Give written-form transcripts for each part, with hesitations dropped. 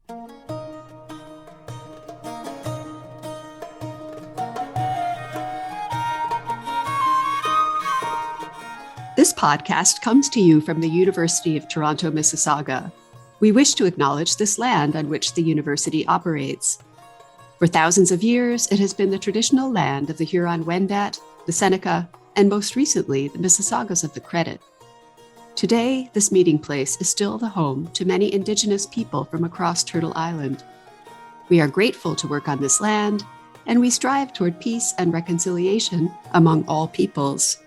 This podcast comes to you from the University of Toronto, Mississauga. We wish to acknowledge this land on which the university operates. For thousands of years, it has been the traditional land of the Huron-Wendat, the Seneca, and most recently, the Mississaugas of the Credit. Today, this meeting place is still the home to many Indigenous people from across Turtle Island. We are grateful to work on this land, and we strive toward peace and reconciliation among all peoples.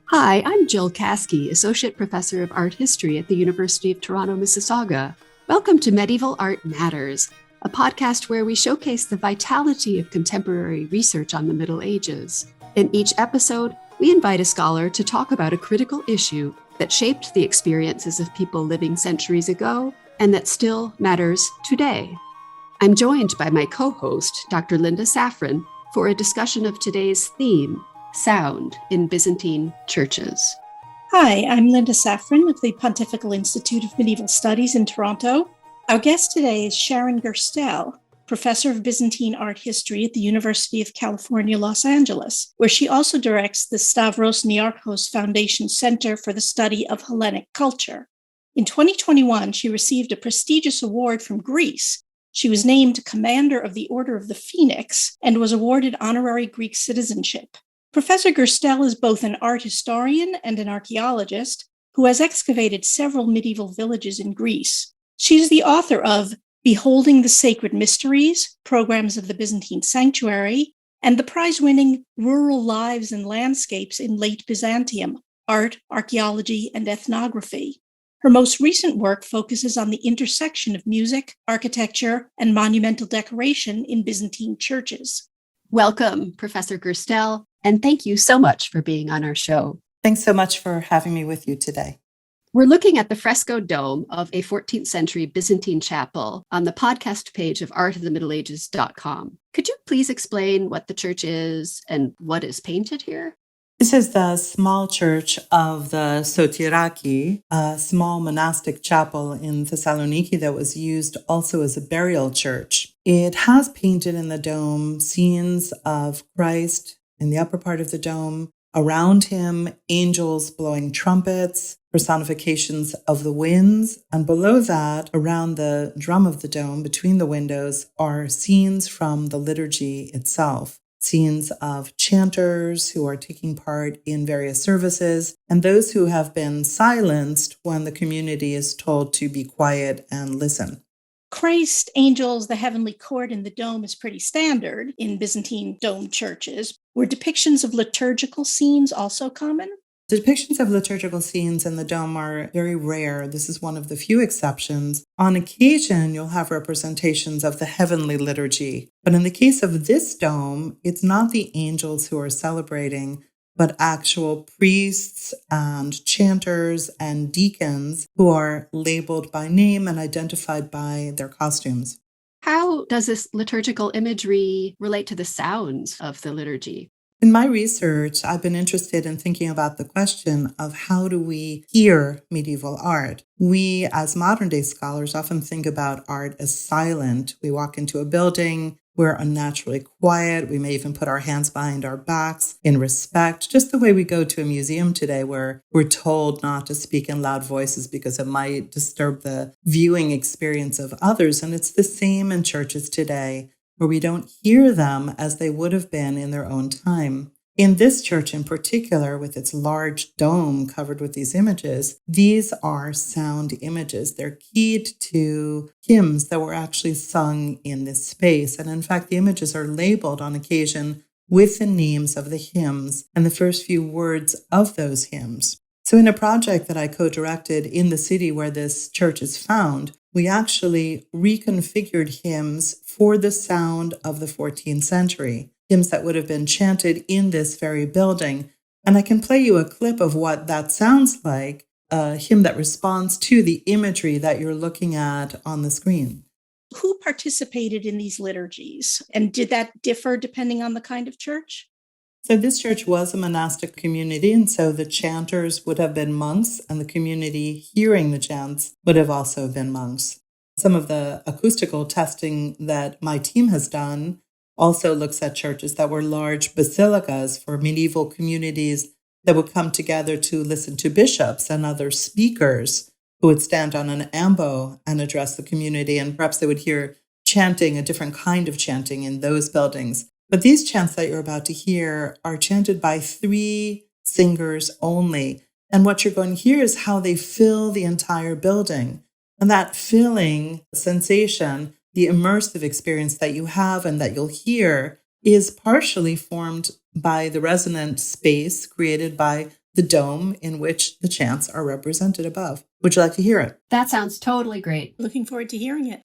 Hi, I'm Jill Caskey, Associate Professor of Art History at the University of Toronto, Mississauga. Welcome to Medieval Art Matters, a podcast where we showcase the vitality of contemporary research on the Middle Ages. In each episode, we invite a scholar to talk about a critical issue that shaped the experiences of people living centuries ago and that still matters today. I'm joined by my co-host, Dr. Linda Safran, for a discussion of today's theme, sound in Byzantine churches. Hi, I'm Linda Safran of the Pontifical Institute of Medieval Studies in Toronto. Our guest today is Sharon Gerstel, Professor of Byzantine Art History at the University of California, Los Angeles, where she also directs the Stavros Niarchos Foundation Center for the Study of Hellenic Culture. In 2021, she received a prestigious award from Greece. She was named Commander of the Order of the Phoenix and was awarded honorary Greek citizenship. Professor Gerstel is both an art historian and an archaeologist who has excavated several medieval villages in Greece. She is the author of Beholding the Sacred Mysteries, Programs of the Byzantine Sanctuary, and the prize-winning Rural Lives and Landscapes in Late Byzantium, Art, Archaeology, and Ethnography. Her most recent work focuses on the intersection of music, architecture, and monumental decoration in Byzantine churches. Welcome, Professor Gerstel, and thank you so much for being on our show. Thanks so much for having me with you today. We're looking at the fresco dome of a 14th century Byzantine chapel on the podcast page of artofthemiddleages.com. Could you please explain what the church is and what is painted here? This is the small church of the Sotiraki, a small monastic chapel in Thessaloniki that was used also as a burial church. It has painted in the dome scenes of Christ in the upper part of the dome. Around him, angels blowing trumpets, personifications of the winds. And below that, around the drum of the dome, between the windows, are scenes from the liturgy itself. Scenes of chanters who are taking part in various services, and those who have been silenced when the community is told to be quiet and listen. Christ, angels, the heavenly court, and the dome is pretty standard in Byzantine dome churches. Were depictions of liturgical scenes also common? Depictions of liturgical scenes in the dome are very rare. This is one of the few exceptions. On occasion, you'll have representations of the heavenly liturgy. But in the case of this dome, it's not the angels who are celebrating, but actual priests and chanters and deacons who are labeled by name and identified by their costumes. How does this liturgical imagery relate to the sounds of the liturgy? In my research, I've been interested in thinking about the question of how do we hear medieval art? We, as modern day scholars, often think about art as silent. We walk into a building, we're unnaturally quiet. We may even put our hands behind our backs in respect, just the way we go to a museum today where we're told not to speak in loud voices because it might disturb the viewing experience of others. And it's the same in churches today, where we don't hear them as they would have been in their own time. In this church in particular, with its large dome covered with these images, these are sound images. They're keyed to hymns that were actually sung in this space. And in fact, the images are labeled on occasion with the names of the hymns and the first few words of those hymns. So in a project that I co-directed in the city where this church is found, we actually reconfigured hymns for the sound of the 14th century, hymns that would have been chanted in this very building. And I can play you a clip of what that sounds like, a hymn that responds to the imagery that you're looking at on the screen. Who participated in these liturgies? And did that differ depending on the kind of church? So this church was a monastic community, and so the chanters would have been monks, and the community hearing the chants would have also been monks. Some of the acoustical testing that my team has done also looks at churches that were large basilicas for medieval communities that would come together to listen to bishops and other speakers who would stand on an ambo and address the community, and perhaps they would hear chanting, a different kind of chanting in those buildings. But these chants that you're about to hear are chanted by 3 singers only. And what you're going to hear is how they fill the entire building. And that filling sensation, the immersive experience that you have and that you'll hear, is partially formed by the resonant space created by the dome in which the chants are represented above. Would you like to hear it? That sounds totally great. Looking forward to hearing it.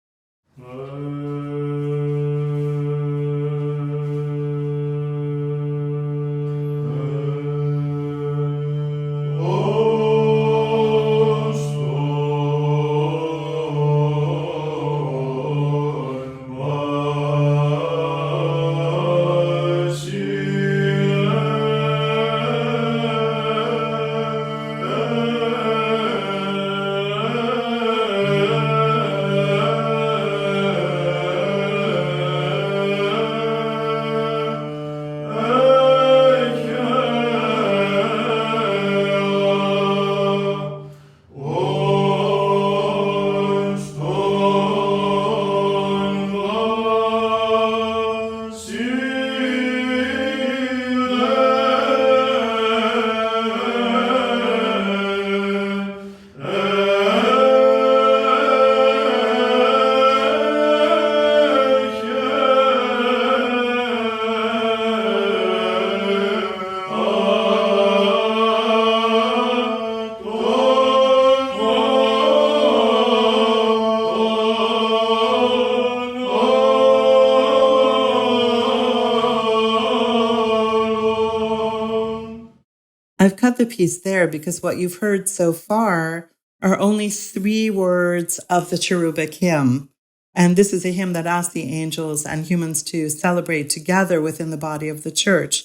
I've cut the piece there because what you've heard so far are only 3 words of the cherubic hymn. And this is a hymn that asks the angels and humans to celebrate together within the body of the church.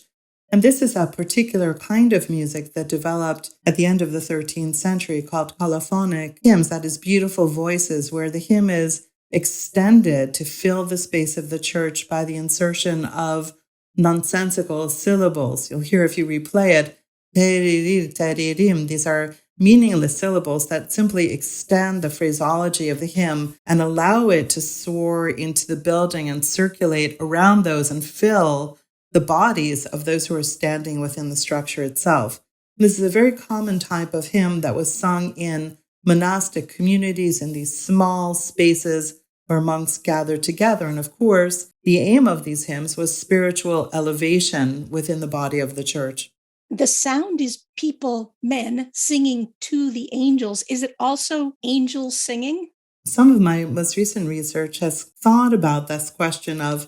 And this is a particular kind of music that developed at the end of the 13th century called colophonic hymns, that is beautiful voices, where the hymn is extended to fill the space of the church by the insertion of nonsensical syllables. You'll hear if you replay it, these are meaningless syllables that simply extend the phraseology of the hymn and allow it to soar into the building and circulate around those and fill the bodies of those who are standing within the structure itself. This is a very common type of hymn that was sung in monastic communities in these small spaces where monks gathered together. And of course, the aim of these hymns was spiritual elevation within the body of the church. The sound is people, men, singing to the angels. Is it also angels singing? Some of my most recent research has thought about this question of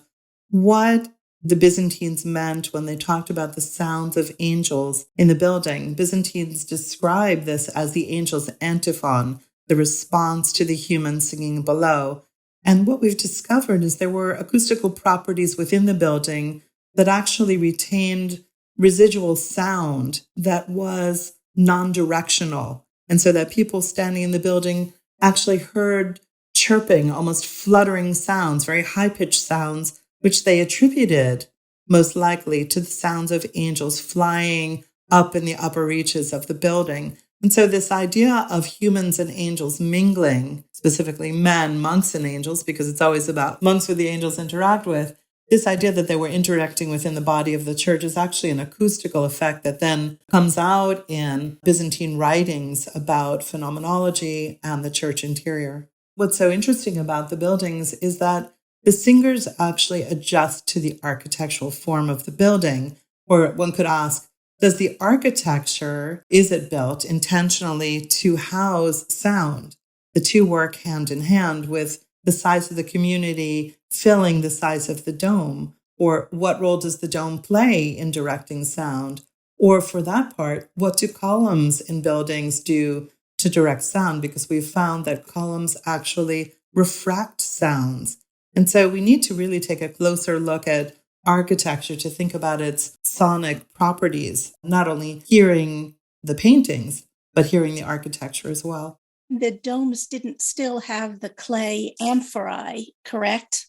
what the Byzantines meant when they talked about the sounds of angels in the building. Byzantines describe this as the angel's antiphon, the response to the human singing below. And what we've discovered is there were acoustical properties within the building that actually retained residual sound that was non-directional. And so that people standing in the building actually heard chirping, almost fluttering sounds, very high-pitched sounds, which they attributed most likely to the sounds of angels flying up in the upper reaches of the building. And so this idea of humans and angels mingling, specifically men, monks and angels, because it's always about monks who the angels interact with, this idea that they were interacting within the body of the church is actually an acoustical effect that then comes out in Byzantine writings about phenomenology and the church interior. What's so interesting about the buildings is that the singers actually adjust to the architectural form of the building. Or one could ask, does the architecture, is it built intentionally to house sound? The two work hand in hand with the size of the community filling the size of the dome, or what role does the dome play in directing sound? Or for that part, what do columns in buildings do to direct sound? Because we've found that columns actually refract sounds. And so we need to really take a closer look at architecture, to think about its sonic properties, not only hearing the paintings, but hearing the architecture as well. The domes didn't still have the clay amphorae, correct?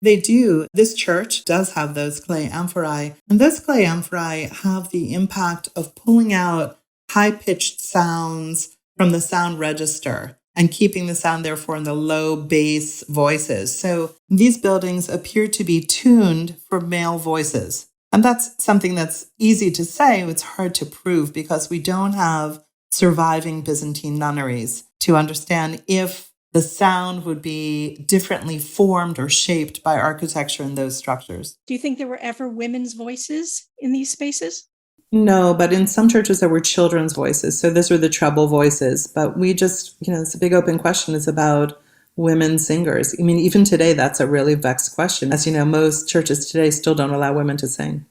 They do. This church does have those clay amphorae, and those clay amphorae have the impact of pulling out high-pitched sounds from the sound register and keeping the sound, therefore, in the low bass voices. So these buildings appear to be tuned for male voices. And that's something that's easy to say. It's hard to prove because we don't have surviving Byzantine nunneries to understand if the sound would be differently formed or shaped by architecture in those structures. Do you think there were ever women's voices in these spaces? No, but in some churches there were children's voices. So those were the treble voices. But we just, it's a big open question. It's about women singers. I mean, even today, that's a really vexed question. As you know, most churches today still don't allow women to sing.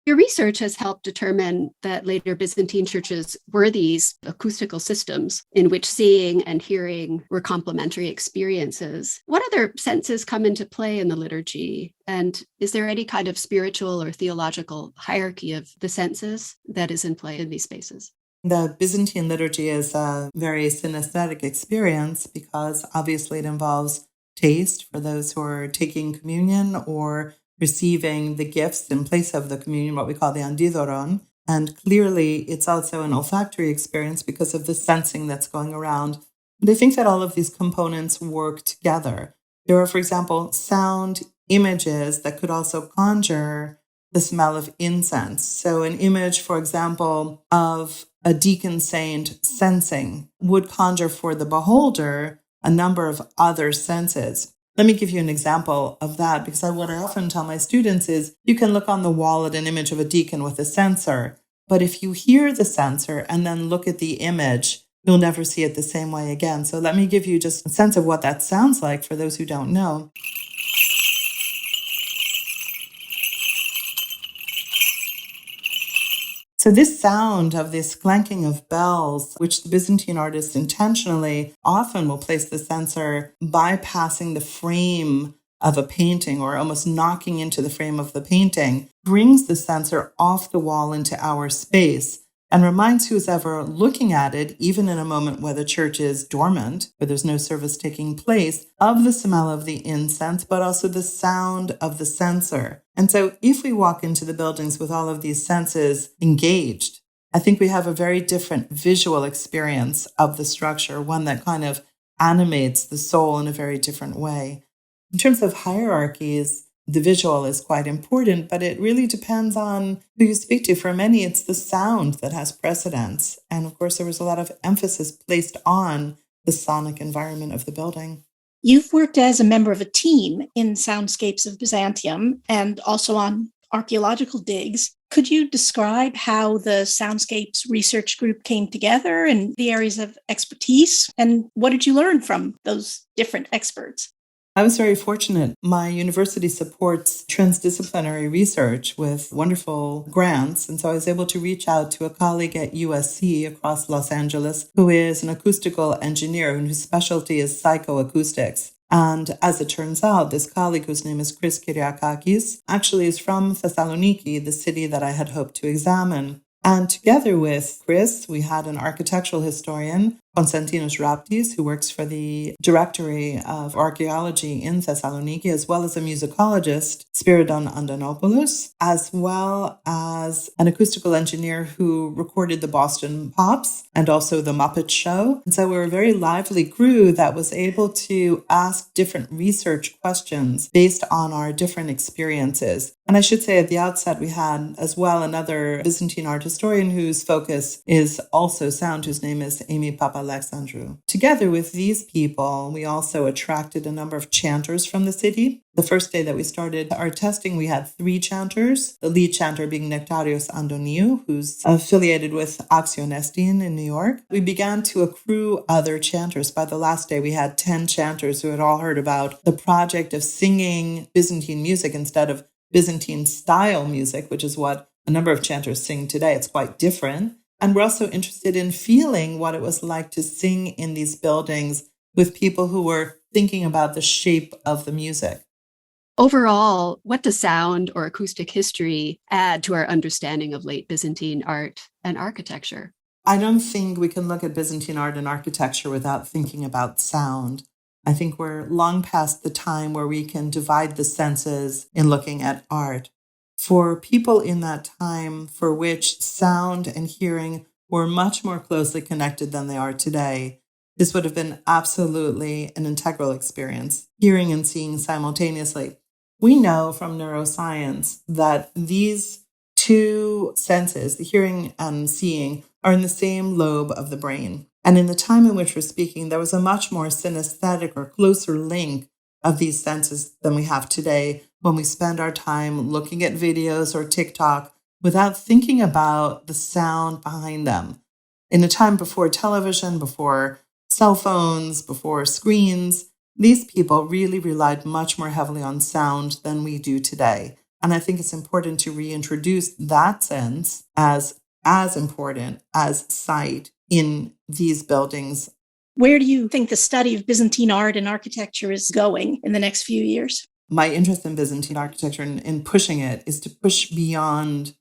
Your research has helped determine that later Byzantine churches were these acoustical systems in which seeing and hearing were complementary experiences. What other senses come into play in the liturgy? And is there any kind of spiritual or theological hierarchy of the senses that is in play in these spaces? The Byzantine liturgy is a very synesthetic experience because obviously it involves taste for those who are taking communion or receiving the gifts in place of the communion, what we call the andidoron. And clearly, it's also an olfactory experience because of the sensing that's going around. And I think that all of these components work together. There are, for example, sound images that could also conjure the smell of incense. So an image, for example, of a deacon saint sensing would conjure for the beholder a number of other senses. Let me give you an example of that, because what I often tell my students is you can look on the wall at an image of a deacon with a censer, but if you hear the censer and then look at the image, you'll never see it the same way again. So let me give you just a sense of what that sounds like for those who don't know. So this sound of this clanking of bells, which the Byzantine artists intentionally often will place the censer bypassing the frame of a painting or almost knocking into the frame of the painting, brings the censer off the wall into our space and reminds who's ever looking at it, even in a moment where the church is dormant, where there's no service taking place, of the smell of the incense, but also the sound of the censer. And so if we walk into the buildings with all of these senses engaged, I think we have a very different visual experience of the structure, one that kind of animates the soul in a very different way. In terms of hierarchies, the visual is quite important, but it really depends on who you speak to. For many, it's the sound that has precedence. And of course, there was a lot of emphasis placed on the sonic environment of the building. You've worked as a member of a team in Soundscapes of Byzantium and also on archaeological digs. Could you describe how the Soundscapes research group came together and the areas of expertise? And what did you learn from those different experts? I was very fortunate. My university supports transdisciplinary research with wonderful grants. And so I was able to reach out to a colleague at USC across Los Angeles who is an acoustical engineer and whose specialty is psychoacoustics. And as it turns out, this colleague, whose name is Chris Kyriakakis, actually is from Thessaloniki, the city that I had hoped to examine. And together with Chris, we had an architectural historian, Konstantinos Raptis, who works for the Directory of Archaeology in Thessaloniki, as well as a musicologist, Spiridon Andanopoulos, as well as an acoustical engineer who recorded the Boston Pops and also the Muppet Show. And so we were a very lively crew that was able to ask different research questions based on our different experiences. And I should say at the outset, we had as well another Byzantine art historian whose focus is also sound, whose name is Amy Papalexandrou. Together with these people, we also attracted a number of chanters from the city. The first day that we started our testing, we had 3 chanters, the lead chanter being Nectarios Andoniou, who's affiliated with Axionestin in New York. We began to accrue other chanters. By the last day, we had 10 chanters who had all heard about the project of singing Byzantine music instead of Byzantine style music, which is what a number of chanters sing today. It's quite different. And we're also interested in feeling what it was like to sing in these buildings with people who were thinking about the shape of the music. Overall, what does sound or acoustic history add to our understanding of late Byzantine art and architecture? I don't think we can look at Byzantine art and architecture without thinking about sound. I think we're long past the time where we can divide the senses in looking at art. For people in that time for which sound and hearing were much more closely connected than they are today, this would have been absolutely an integral experience, hearing and seeing simultaneously. We know from neuroscience that these two senses, the hearing and seeing, are in the same lobe of the brain. And in the time in which we're speaking, there was a much more synesthetic or closer link of these senses than we have today when we spend our time looking at videos or TikTok without thinking about the sound behind them. In a time before television, before cell phones, before screens, these people really relied much more heavily on sound than we do today. And I think it's important to reintroduce that sense as important as sight in these buildings. Where do you think the study of Byzantine art and architecture is going in the next few years? My interest in Byzantine architecture and in pushing it is to push beyond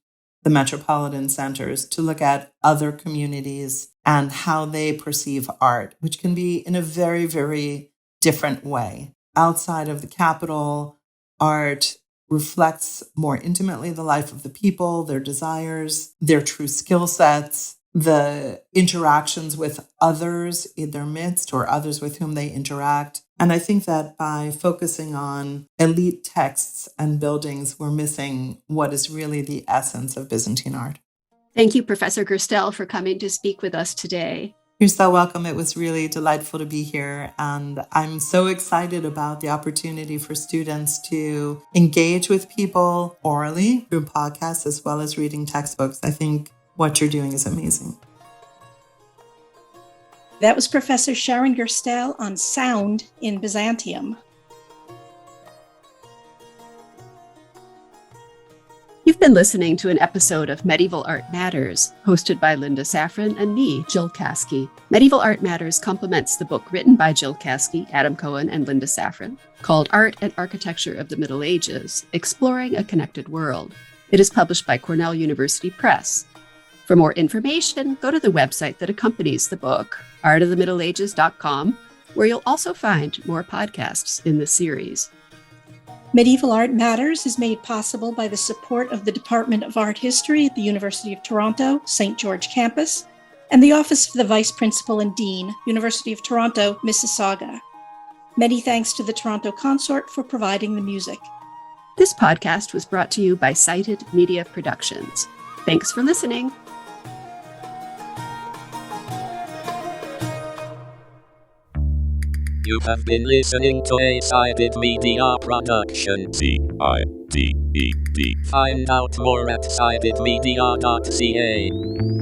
the metropolitan centers, to look at other communities and how they perceive art, which can be in a very, very different way. Outside of the capital, art reflects more intimately the life of the people, their desires, their true skill sets, the interactions with others in their midst or others with whom they interact. And I think that by focusing on elite texts and buildings, we're missing what is really the essence of Byzantine art. Thank you, Professor Gerstel, for coming to speak with us today. You're so welcome. It was really delightful to be here. And I'm so excited about the opportunity for students to engage with people orally through podcasts as well as reading textbooks. I think what you're doing is amazing. That was Professor Sharon Gerstel on sound in Byzantium. You've been listening to an episode of Medieval Art Matters, hosted by Linda Safran and me, Jill Caskey. Medieval Art Matters complements the book written by Jill Caskey, Adam Cohen, and Linda Safran, called Art and Architecture of the Middle Ages, Exploring a Connected World. It is published by Cornell University Press. For more information, go to the website that accompanies the book, artofthemiddleages.com, where you'll also find more podcasts in this series. Medieval Art Matters is made possible by the support of the Department of Art History at the University of Toronto, St. George Campus, and the Office of the Vice Principal and Dean, University of Toronto, Mississauga. Many thanks to the Toronto Consort for providing the music. This podcast was brought to you by Cited Media Productions. Thanks for listening. You have been listening to a Cited Media production. CIDED. Find out more at citedmedia.ca.